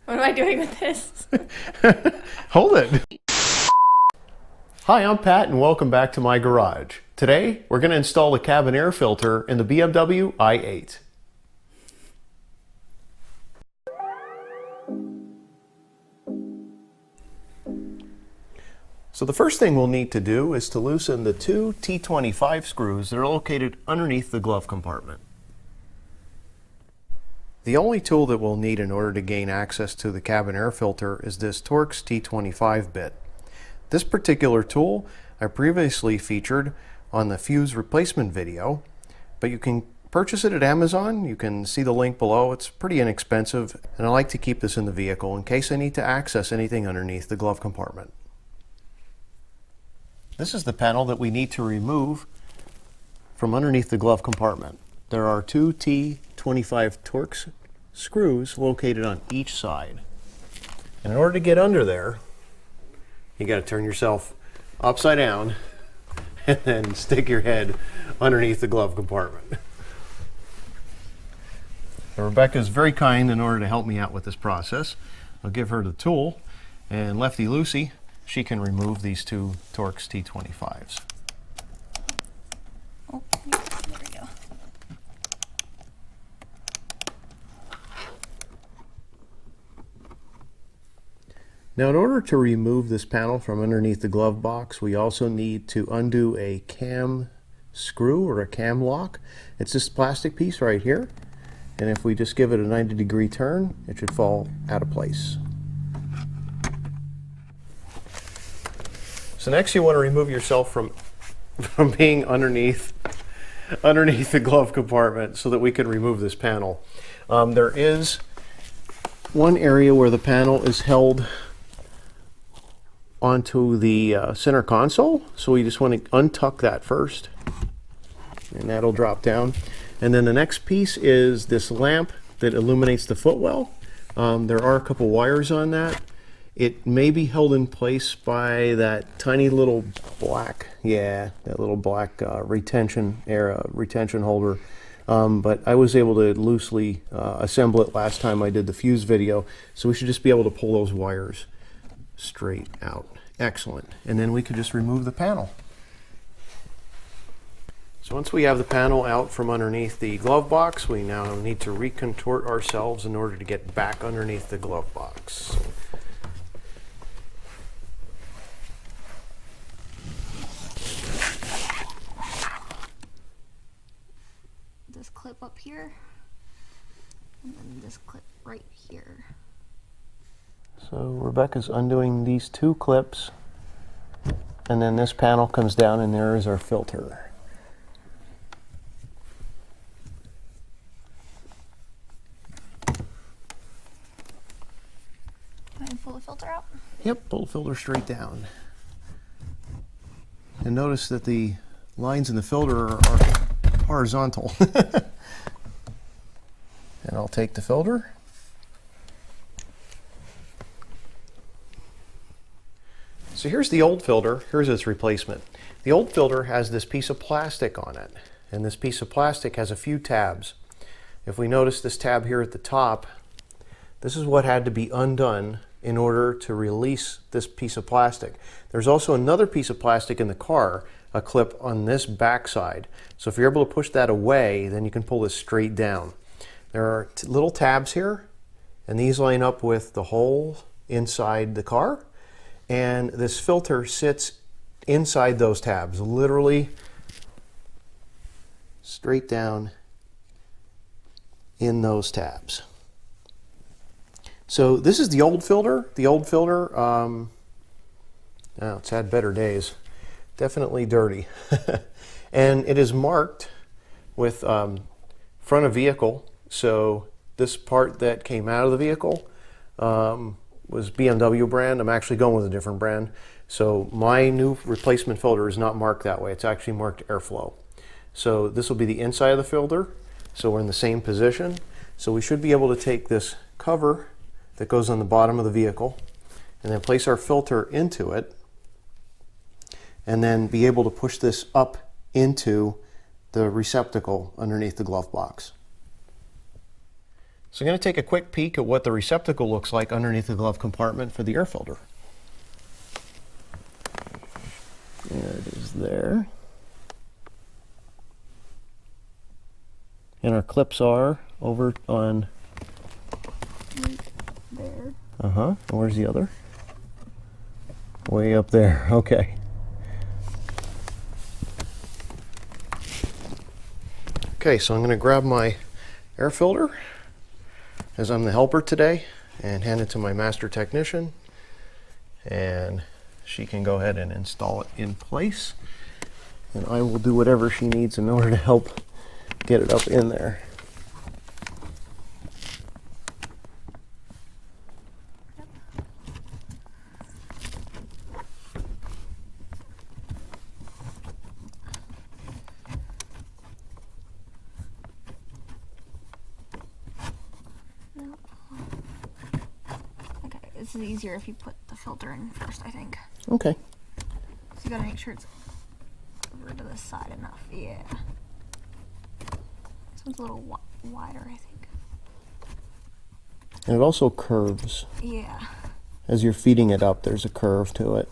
What am I doing with this? Hold it. Hi, I'm Pat and welcome back to my garage. Today, we're going to install the cabin air filter in the BMW i8. So the first thing we'll need to do is to loosen the two T25 screws that are located underneath the glove compartment. The only tool that we'll need in order to gain access to the cabin air filter is this Torx T25 bit. This particular tool I previously featured on the fuse replacement video, but you can purchase it at Amazon. You can see the link below. It's pretty inexpensive, and I like to keep this in the vehicle in case I need to access anything underneath the glove compartment. This is the panel that we need to remove from underneath the glove compartment. There are two T25 Torx screws located on each side. And in order to get under there, you got to turn yourself upside down and then stick your head underneath the glove compartment. Now, Rebecca is very kind in order to help me out with this process. I'll give her the tool, and Lefty Lucy, she can remove these two Torx T25s. Oh, there we go. Now, in order to remove this panel from underneath the glove box, we also need to undo a cam screw or a cam lock. It's this plastic piece right here, and if we just give it a 90-degree turn, it should fall out of place. So next you want to remove yourself from being underneath the glove compartment so that we can remove this panel. There is one area where the panel is held onto the center console, so we just want to untuck that first, and that'll drop down. And then the next piece is this lamp that illuminates the footwell. There are a couple wires on that. It may be held in place by that tiny little black, retention holder. But I was able to loosely assemble it last time I did the fuse video, so we should just be able to pull those wires straight out. Excellent. And then we could just remove the panel. So once we have the panel out from underneath the glove box, we now need to recontort ourselves in order to get back underneath the glove box. This clip up here, and then this clip right here. So Rebecca's undoing these two clips, and then this panel comes down, and there is our filter. And pull the filter out? Yep, pull the filter straight down. And notice that the lines in the filter are horizontal. And I'll take the filter. So here's the old filter, here's its replacement. The old filter has this piece of plastic on it, and this piece of plastic has a few tabs. If we notice this tab here at the top, this is what had to be undone in order to release this piece of plastic. There's also another piece of plastic in the car, a clip on this back side. So if you're able to push that away, then you can pull this straight down. There are little tabs here, and these line up with the hole inside the car. And this filter sits inside those tabs, literally straight down in those tabs. So this is the old filter. The old filter, it's had better days. Definitely dirty. And it is marked with front of vehicle. So this part that came out of the vehicle was BMW brand. I'm actually going with a different brand. So my new replacement filter is not marked that way. It's actually marked airflow. So this will be the inside of the filter. So we're in the same position. So we should be able to take this cover that goes on the bottom of the vehicle and then place our filter into it, and then be able to push this up into the receptacle underneath the glove box. So I'm going to take a quick peek at what the receptacle looks like underneath the glove compartment for the air filter. There it is there. And our clips are over on... there. And where's the other? Way up there. Okay. Okay, so I'm going to grab my air filter, as I'm the helper today, and hand it to my master technician, and she can go ahead and install it in place, and I will do whatever she needs in order to help get it up in there. Okay, this is easier if you put the filter in first, I think. Okay. So you gotta make sure it's over to the side enough. Yeah. This one's a little wider, I think. And it also curves. Yeah. As you're feeding it up, there's a curve to it.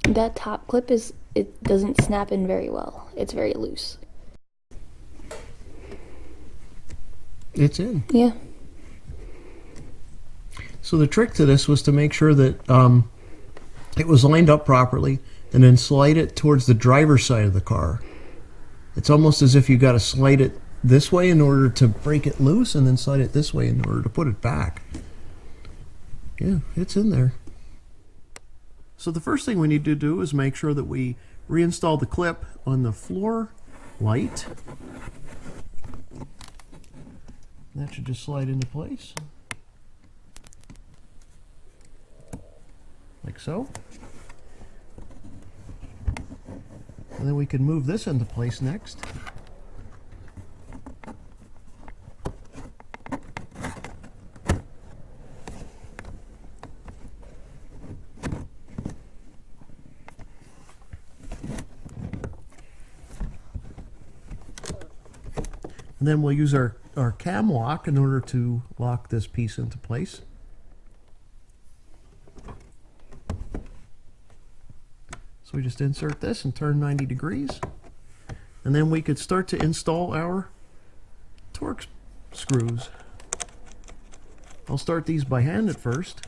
That top clip it doesn't snap in very well. It's very loose. It's in. Yeah. So the trick to this was to make sure that it was lined up properly, and then slide it towards the driver's side of the car. It's almost as if you got to slide it this way in order to break it loose, and then slide it this way in order to put it back. Yeah, it's in there. So the first thing we need to do is make sure that we reinstall the clip on the floor light. That should just slide into place. Like so. And then we can move this into place next. And then we'll use our cam lock in order to lock this piece into place. So we just insert this and turn 90 degrees. And then we could start to install our Torx screws. I'll start these by hand at first.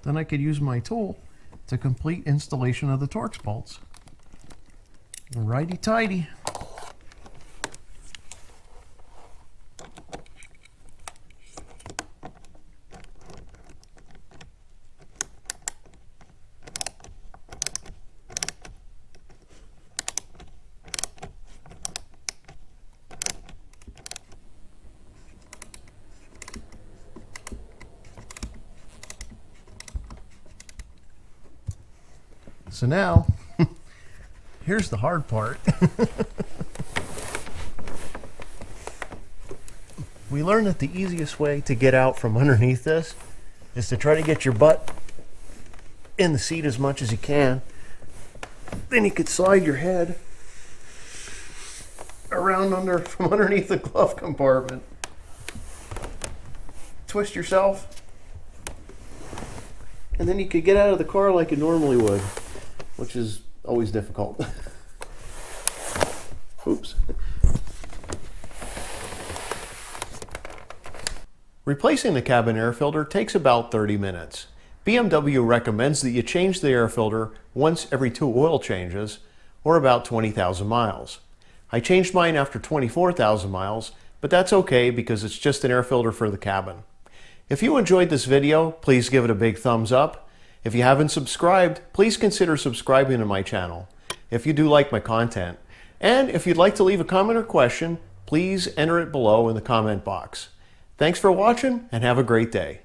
Then I could use my tool to complete installation of the Torx bolts. Righty tighty. So now, here's the hard part. We learned that the easiest way to get out from underneath this is to try to get your butt in the seat as much as you can. Then you could slide your head around from underneath the glove compartment. Twist yourself, and then you could get out of the car like you normally would, which is always difficult. Oops. Replacing the cabin air filter takes about 30 minutes. BMW recommends that you change the air filter once every 2 oil changes, or about 20,000 miles. I changed mine after 24,000 miles, but that's okay because it's just an air filter for the cabin. If you enjoyed this video, please give it a big thumbs up. If you haven't subscribed, please consider subscribing to my channel. If you do like my content, And if you'd like to leave a comment or question, please enter it below in the comment box. Thanks for watching and have a great day.